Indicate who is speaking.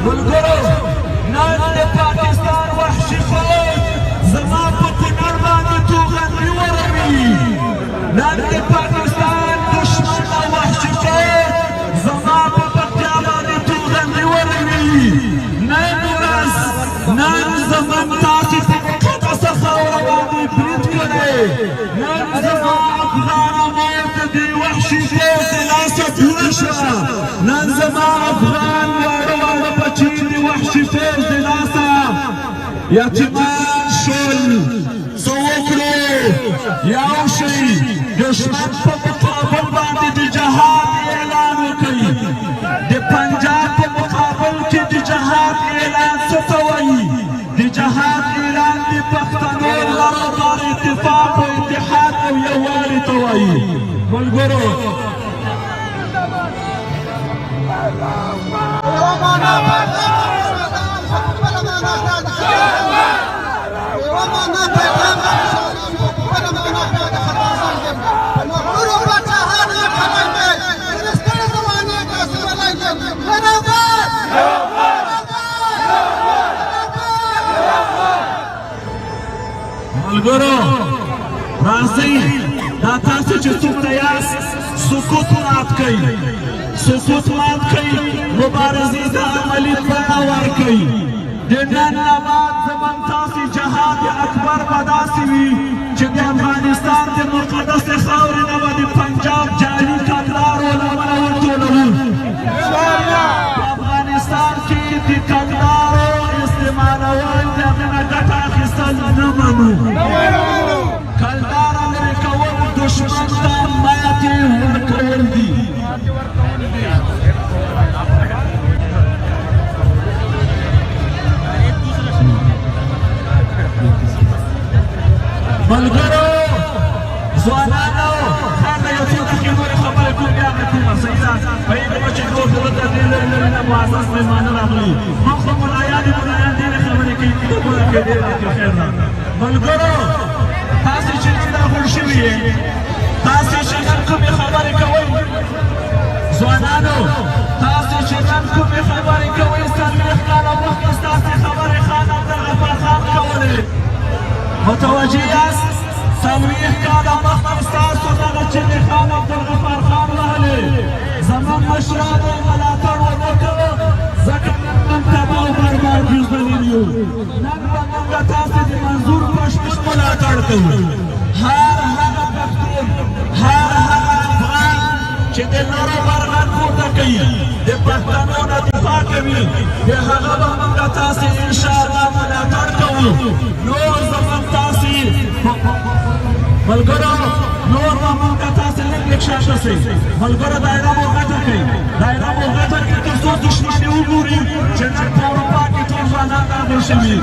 Speaker 1: ملګرو نن د پاکستان وحشي فوج زما په کونړ باندې توغندي وروي نن د پاکستان دشمن او وحشي فوج زما په پکتیا باندې توغندي وروي نن ورځ نن زموږ تاسې په مقدسه خاوره باندې برید کړی نن زما افغانه مور د دې وحشي فوج د لاسه پوره شوه نن زما افغان واړه واړه بچي د وحشي فوج د لاسه یتیمان شول څه وکړو یو شی دشمن په مقابل باندې د جهاد اعلان وکړي د پنجاب په مقابل کې د جهاد اعلان څه ته وایي د جهاد اعلان د پښتنو لپاره اتفاق او اتحاد او یووالي ته وایي ملګرو ملګرو راځئ دا تاسو چې څومره یاست سکوت مات کړئ سکوت مات کړئ مبارزې ته عملي بڼه ورکړئ د نن نه بعد زموږ تاسې جهاد اکبر به داسې وي چې د افغانستان د مقدسې خاورې نه به د پنجاب جعلي کلدار ولمنه ورټولوو په افغانستان کې د کلدارو استعمالول د هغې نه ګټه اخیستل نه منو کلداره لرې کول دشمن ته ماتې ورکول دي ملګرو ځوانانو خان ته یو څو دقیقې نورې خبرې کوم بیا مې کومه صحیح ده پوهېږم چې نور زموږ ته ډېر لرې لرې نه معزز مېلمانه راغلي موږ خو ملایان ډېرې خبرې کوي کتابونه کې ډېر کې خیر ده ملګرو تاسې چې نن راغونډ شوي یې تاسې چې نن کومې خبرې کوئ ځوانانو تاسې چې نن کومې خبرې کوئ څلوېښت کاله مخکې ستاسې خبرې خان عبدالغفار خان کولې متوجه یاست څلوېښت کاله مخکې ستاسو دغه چغې خان عبدالغفار خان وهلې زموږ مشرانو یې ملاتړ ونه کړه ځکه نن موږ تباه او برباد ژوندي یو نن به موږ تاسې د منظور پشپش ملاتړ کوو هر هغه پښتون هر هغه افغان چې د نورو برغن پورته کوي د پښتنو نه دفاع کوي د هغه به موږ تاسې انشاءالله ملاتړ کوو نور زموږ تاسې ملګرو نور به موږ تاسې لږ لږ شاته شئ ملګرو دایره مو غټه کړئ دایره مو غټه کړئ تر څو دښمن یې وګوري چې نن په اروپا کې ټول ځوانان راغونډ شوي